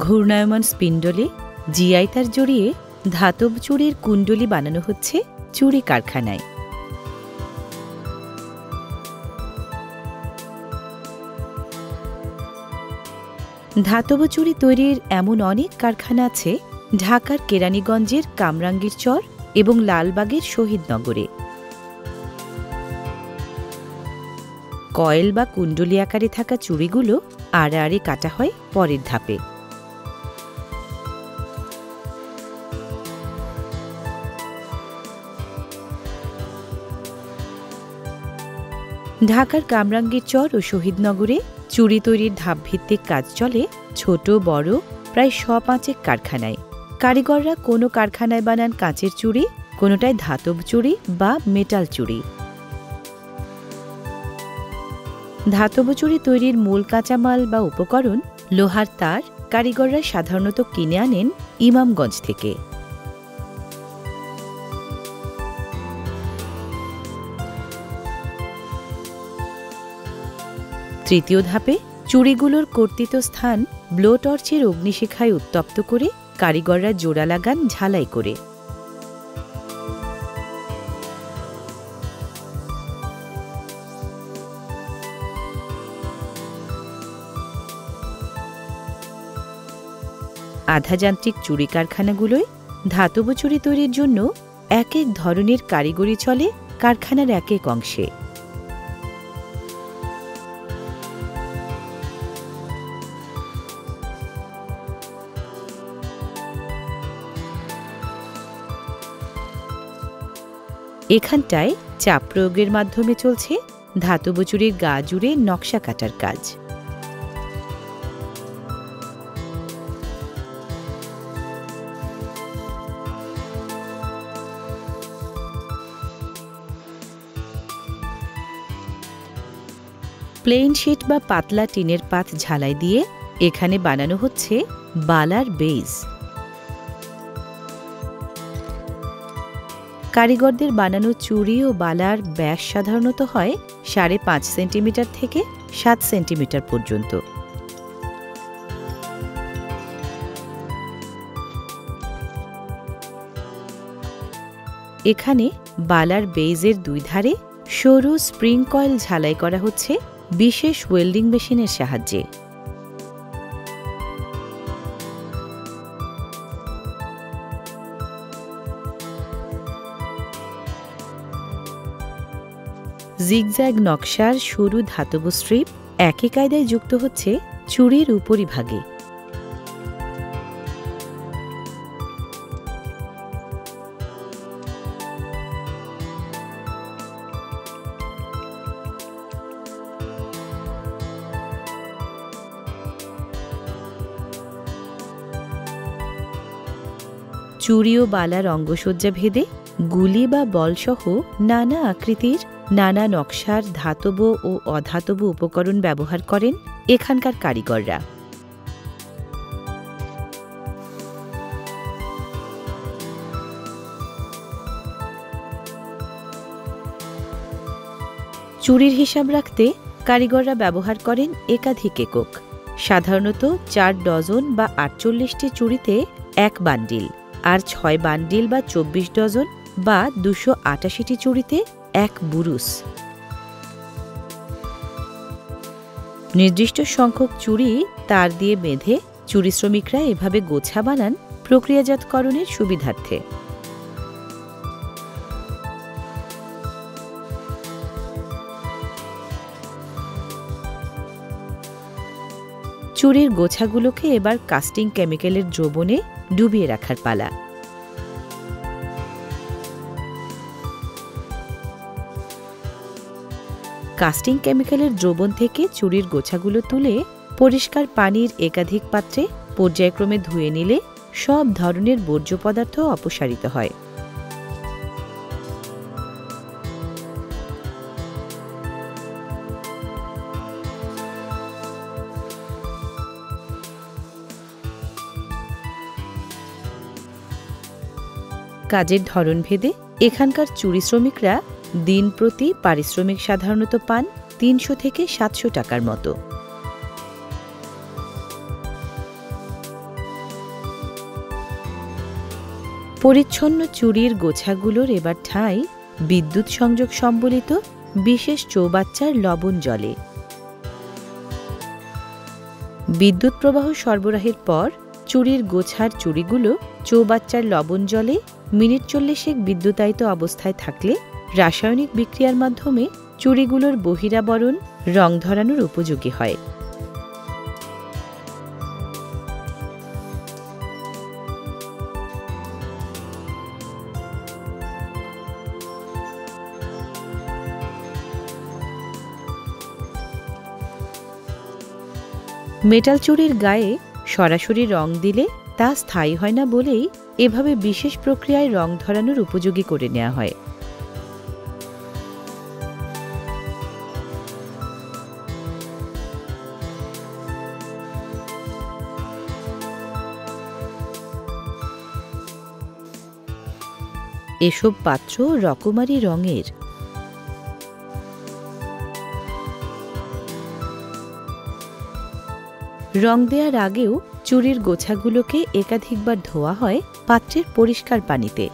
ঘূর্ণায়মান স্পিন্ডলে জিআই তার জড়িয়ে ধাতব চুড়ির কুণ্ডলী বানানো হচ্ছে চুড়ি কারখানায়। ধাতব চুড়ি তৈরির এমন অনেক কারখানা আছে ঢাকার কেরানীগঞ্জের কামরাঙ্গীর চর এবং লালবাগের শহীদনগরে। কয়েল বা কুণ্ডলী আকারে থাকা চুড়িগুলো আড়ে আড়ে কাটা হয় পরের ধাপে। ঢাকার কামরাঙ্গীর চর ও শহীদনগরে চুড়ি তৈরির ধাপভিত্তিক কাজ চলে ছোট বড় প্রায় ৫০ কারখানায়। কারিগররা কোনো কারখানায় বানান কাঁচের চুড়ি, কোনোটায় ধাতব চুড়ি বা মেটাল চুড়ি। ধাতব চুড়ি তৈরির মূল কাঁচামাল বা উপকরণ লোহার তার কারিগররা সাধারণত কিনে আনেন ইমামগঞ্জ থেকে। তৃতীয় ধাপে চুড়িগুলোর কর্তৃত স্থান ব্লো টর্চের অগ্নিশিখায় উত্তপ্ত করে কারিগররা জোড়া লাগান ঝালাই করে। আধাযান্ত্রিক চুড়ি কারখানাগুলোয় ধাতব চুড়ি তৈরির জন্য এক এক ধরনের কারিগরি চলে কারখানার এক এক অংশে। এখানটায় চাপ প্রয়োগের মাধ্যমে চলছে ধাতব চুড়ির গা জুড়ে নকশা কাটার কাজ। প্লেন শিট বা পাতলা টিনের পাত ঝালাই দিয়ে এখানে বানানো হচ্ছে বালার বেইজ। কারিগরদের বানানো চুড়ি ও বালার ব্যাস সাধারণত হয় ৫.৫ সেন্টিমিটার থেকে ৭ সেন্টিমিটার পর্যন্ত। এখানে বালার বেইজের দুই ধারে সরু স্প্রিং কয়েল ঝালাই করা হচ্ছে বিশেষ ওয়েল্ডিং মেশিনের সাহায্যে। জিগজ্যাগ নকশার সরু ধাতব স্ট্রিপ একই কায়দায় যুক্ত হচ্ছে চুড়ির উপরিভাগে। চুড়ি ও বালার অঙ্গসজ্জা ভেদে গুলি বা বলসহ নানা আকৃতির নানা নকশার ধাতব ও অধাতব উপকরণ ব্যবহার করেন এখানকার কারিগররা। চুড়ির হিসাব রাখতে কারিগররা ব্যবহার করেন একাধিক একক। সাধারণত ৪ ডজন বা ৪৮টি চুড়িতে ১ বান্ডিল, আর ৬ বান্ডিল বা ২৪ ডজন বা ২৮৮টি চুড়িতে ১ বুরুস। নির্দিষ্ট সংখ্যক চুড়ি তার দিয়ে বেঁধে চুড়ি শ্রমিকরা এভাবে গোছা বানান প্রক্রিয়াজাতকরণের সুবিধার্থে। চুড়ির গোছাগুলোকে এবার কাস্টিং কেমিক্যালের দ্রবণে ডুবিয়ে রাখার পালা। কাস্টিং কেমিক্যালের দ্রবণ থেকে চুড়ির গোছাগুলো তুলে পরিষ্কার পানির একাধিক পাত্রে পর্যায়ক্রমে ধুয়ে নিলে সব ধরনের বর্জ্য পদার্থ অপসারিত হয়। কাজের ধরন ভেদে এখানকার চুড়ি শ্রমিকরা দিন প্রতি পারিশ্রমিক সাধারণত পান ৩০০ থেকে ৭০০ টাকার মতো। পরিচ্ছন্ন চুড়ির গোছাগুলোর এবার ঠাঁই বিদ্যুৎ সংযোগ সম্বলিত বিশেষ চৌবাচ্চার লবণ জলে। বিদ্যুৎ প্রবাহ সরবরাহের পর চুড়ির গোছার চুড়িগুলো চৌবাচ্চার লবণ জলে মিনিট 40 বিদ্যুতায়িত অবস্থায় থাকলে রাসায়নিক বিক্রিয়ার মাধ্যমে চুড়িগুলোর বহিরাবরণ রং ধরানোর উপযোগী হয়। মেটাল চুড়ির গায়ে সরাসরি রং দিলে তা স্থায়ী হয় না বলেই এভাবে বিশেষ প্রক্রিয়ায় রং ধরানোর উপযোগী করে নেওয়া হয়। এসব পাত্র রকমারি রঙের। রং দেওয়ার আগেও চুড়ির গোছাগুলোকে একাধিকবার ধোয়া হয় পাত্রের পরিষ্কার পানিতে।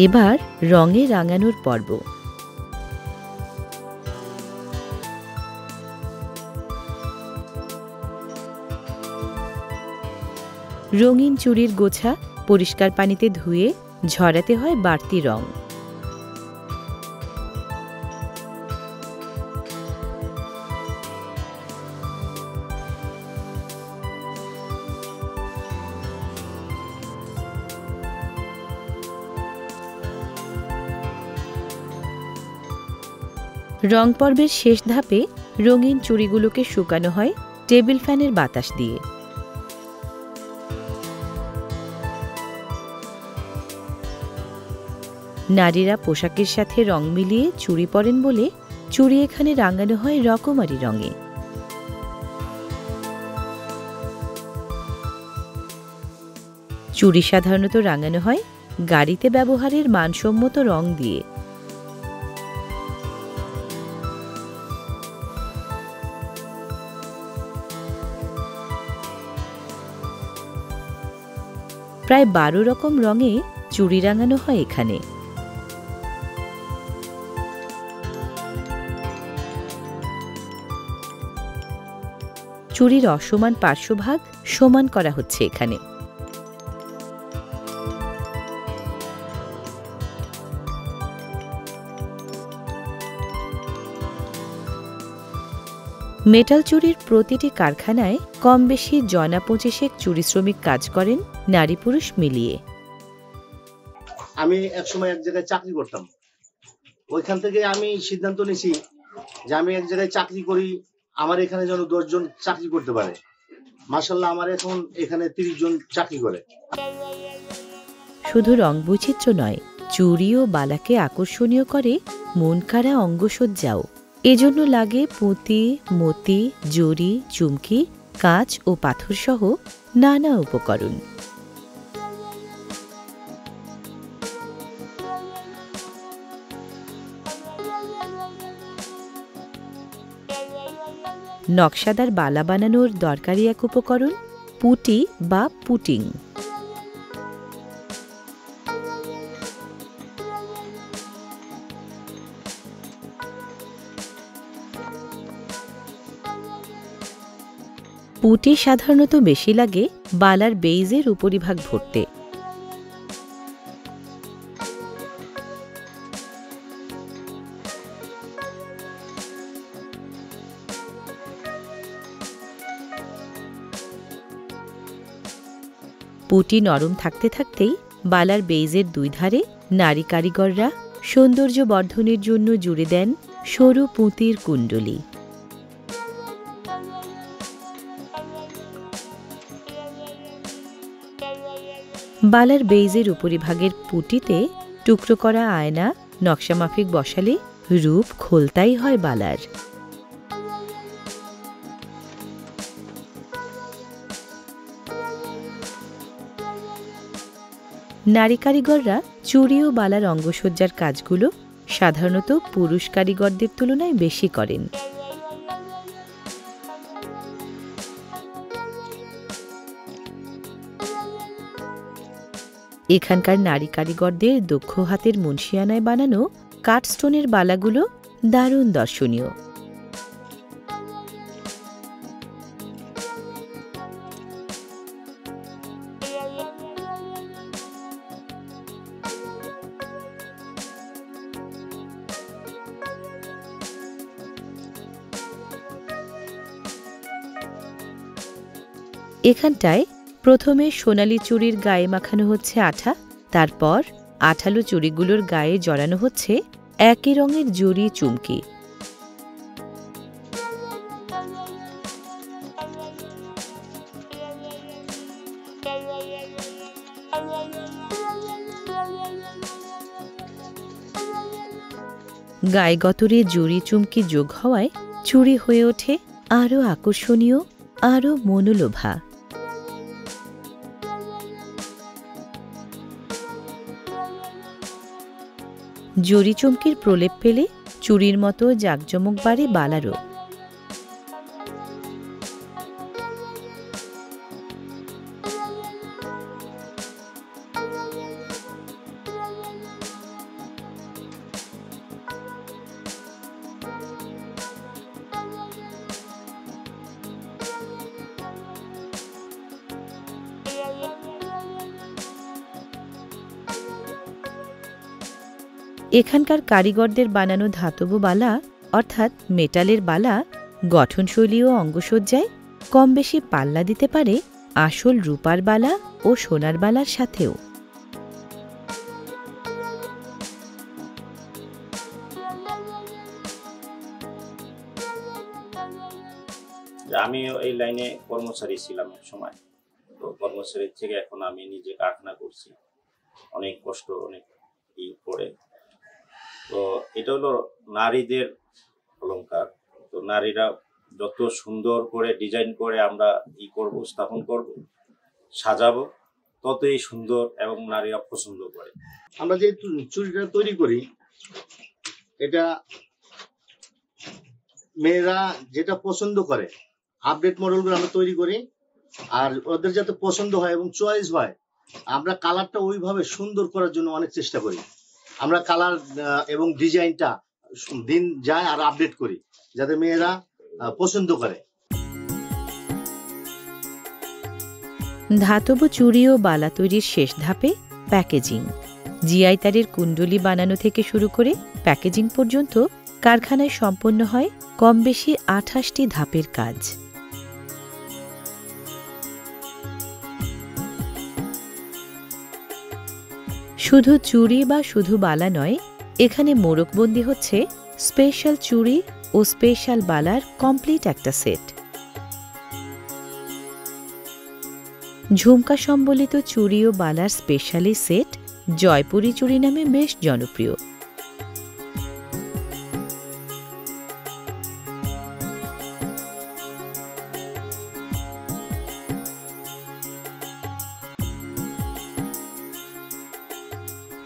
এবার রঙে রাঙানোর পর্ব। রঙিন চুড়ির গোছা পরিষ্কার পানিতে ধুয়ে ঝরাতে হয় বাড়তি রং। রং পর্বের শেষ ধাপে রঙিন চুড়িগুলোকে শুকানো হয় টেবিল ফ্যানের বাতাস দিয়ে। নারীরা পোশাকের সাথে রং মিলিয়ে চুড়ি পরেন বলে চুড়ি এখানে রাঙানো হয় রকমারি রঙে। চুড়ি সাধারণত রাঙানো হয় গাড়িতে ব্যবহারের মানসম্মত রং দিয়ে। প্রায় 12 রকম রঙে চুড়ি রাঙানো হয় এখানে। চুড়ির অসমান পার্শ্বভাগ সমান করা হচ্ছে এখানে। মেটাল চুড়ির প্রতিটি কারখানায় কম বেশি জনা 25 চুড়ি শ্রমিক কাজ করেন নারী পুরুষ মিলিয়ে। আমি একসময় এক জায়গায় চাকরি করতাম, ওইখান থেকে আমি সিদ্ধান্ত নিয়েছি যে আমি এক জায়গায় চাকরি করি, আমার এখানে যেন 10 জন চাকরি করতে পারে। মাশাআল্লাহ আমার এখন এখানে 30 জন চাকরি করে। শুধু রং বৈচিত্র্য নয়, চুড়ি ও বালাকে আকর্ষণীয় করে মন কাড়া অঙ্গসজ্জাও। এজন্য লাগে পুঁতি, মতি, জড়ি, চুমকি, কাঁচ ও পাথর সহ নানা উপকরণ। নকশাদার বালা বানানোর দরকারি এক উপকরণ পুটি বা পুটিং। পুটি সাধারণত বেশি লাগে বালার বেইজের উপরিভাগ ভরতে। পুটি নরম থাকতে থাকতেই বালার বেইজের 2 ধারে নারী কারিগররা সৌন্দর্য বর্ধনের জন্য জুড়ে দেন সরু পুঁতির কুণ্ডলী। বালার বেইজের উপরিভাগের পুটিতে টুকরো করা আয়না নকশামাফিক বসালে রূপ খোলতাই হয় বালার। নারী কারিগররা চুড়ি ও বালার অঙ্গসজ্জার কাজগুলো সাধারণত পুরুষ কারিগরদের তুলনায় বেশি করেন। এখানকার নারী কারিগরদের দক্ষ হাতের মুন্সিয়ানায় বানানো কাঠস্টোনের বালাগুলো দারুণ দর্শনীয়। এখানটায় প্রথমে সোনালী চুড়ির গায়ে মাখানো হচ্ছে আঠা, তারপর আঠালো চুড়িগুলোর গায়ে জড়ানো হচ্ছে একই রঙের জড়ি চুমকি। গায়ে গতরে জড়ি চুমকি যোগ হওয়ায় চুড়ি হয়ে ওঠে আরও আকর্ষণীয়, আরও মনোলোভা। জড়ি চুমকির প্রলেপ পেলে চুড়ির মতো জাঁকজমক বাড়ে বালারও। এখানকার কারিগরদের বানানো ধাতব বালা অর্থাৎ মেটালের বালা গঠনশৈলী ও অঙ্গসজ্জায় কম বেশি পাল্লা দিতে পারে আসল রূপার বালা ও সোনার বালার সাথেও। আমি এই লাইনে কর্মচারী ছিলাম এক সময়, তো কর্মচারীর থেকে এখন আমি নিজে কারখানা করছি, অনেক কষ্ট অনেক করে। তো এটা হলো নারীদের অলংকার। তো নারীরা যত সুন্দর করে ডিজাইন করে আমরা করব, স্থাপন করব, সাজাবো, ততই সুন্দর এবং নারীরা পছন্দ করে। আমরা যে চুড়িটা তৈরি করি, এটা মেয়েরা যেটা পছন্দ করে আপডেট মডেলগুলো আমরা তৈরি করি, আর ওদের যাতে পছন্দ হয় এবং চয়েস হয়, আমরা কালারটা ওইভাবে সুন্দর করার জন্য অনেক চেষ্টা করি। আমরা কালার এবং ডিজাইনটা দিন যায় আর আপডেট করি যাতে মেয়েরা পছন্দ করে। ধাতব চুড়ি ও বালা তৈরির শেষ ধাপে প্যাকেজিং। জিআই তারের কুণ্ডলি বানানো থেকে শুরু করে প্যাকেজিং পর্যন্ত কারখানায় সম্পন্ন হয় কম বেশি 28টি ধাপের কাজ। শুধু চুড়ি বা শুধু বালা নয়, এখানে মোড়কবন্দি হচ্ছে স্পেশাল চুড়ি ও স্পেশাল বালার কমপ্লিট একটা সেট। ঝুমকা সম্বলিত চুড়ি ও বালার স্পেশালি সেট জয়পুরি চুড়ি নামে বেশ জনপ্রিয়।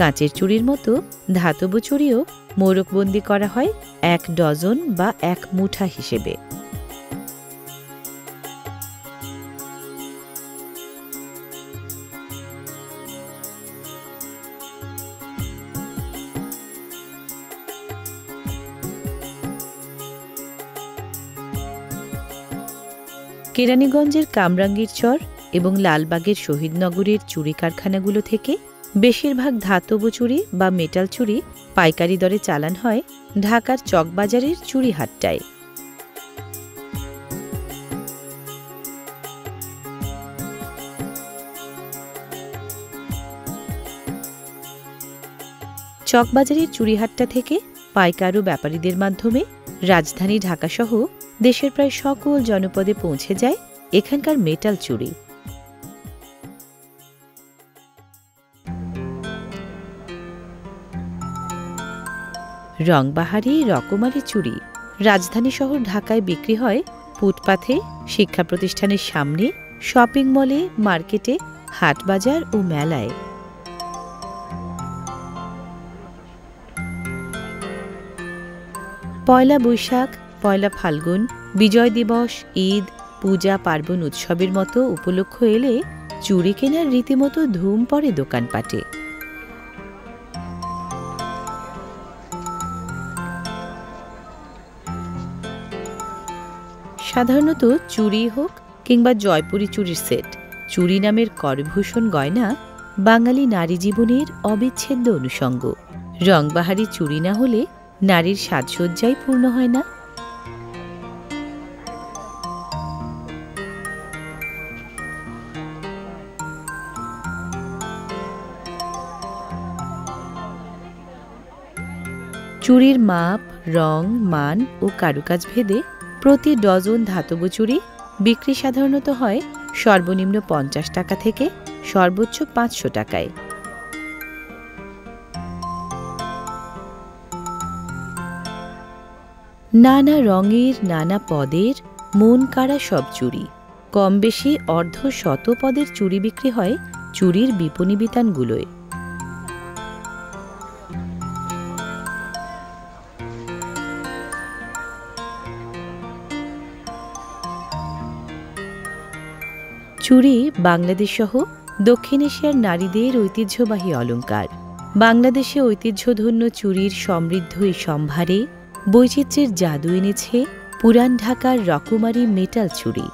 কাঁচের চুড়ির মতো ধাতব চুড়িও মোড়কবন্দি করা হয় 1 ডজন বা 1 মুঠা হিসেবে। কেরানীগঞ্জের কামরাঙ্গীর চর এবং লালবাগের শহীদনগরের চুড়ি কারখানাগুলো থেকে বেশিরভাগ ধাতব চুড়ি বা মেটাল চুড়ি পাইকারি দরে চালান হয় ঢাকার চকবাজারের চুড়ি হাটটায়। চকবাজারের চুড়িহাট্টা থেকে পাইকার ও ব্যাপারীদের মাধ্যমে রাজধানী ঢাকাসহ দেশের প্রায় সকল জনপদে পৌঁছে যায় এখানকার মেটাল চুড়ি। রংবাহারি রকমারি চুড়ি রাজধানী শহর ঢাকায় বিক্রি হয় ফুটপাথে, শিক্ষা প্রতিষ্ঠানের সামনে, শপিং মলে, মার্কেটে, হাটবাজার ও মেলায়। পয়লা বৈশাখ, পয়লা ফাল্গুন, বিজয় দিবস, ঈদ, পূজা পার্বণ উৎসবের মতো উপলক্ষ এলে চুড়ি কেনার রীতিমতো ধুম পড়ে দোকানপাটে। সাধারণত চুড়ি হোক কিংবা জয়পুরি চুড়ির সেট, চুড়ি নামের করভূষণ গয়না বাঙালি নারী জীবনের অবিচ্ছেদ্য অনুষঙ্গ। রংবাহারি চুড়ি না হলে নারীর সাজসজ্জাই পূর্ণ হয় না। চুড়ির মাপ, রং, মান ও কারুকাজ ভেদে প্রতি ডজন ধাতব চুড়ি বিক্রি সাধারণত হয় সর্বনিম্ন 50 টাকা থেকে সর্বোচ্চ 500 টাকায়। নানা রঙের, নানা পদের, মন কাড়া সব চুড়ি, কম বেশি অর্ধ শত পদের চুড়ি বিক্রি হয় চুড়ির বিপণী বিতানগুলোয়। চুড়ি বাংলাদেশ সহ দক্ষিণ এশিয়ার নারীদের ঐতিহ্যবাহী অলঙ্কার। বাংলাদেশে ঐতিহ্যধন্য চুড়ির সমৃদ্ধ এই সম্ভারে বৈচিত্র্যের জাদু এনেছে পুরান ঢাকার রকমারি মেটাল চুড়ি।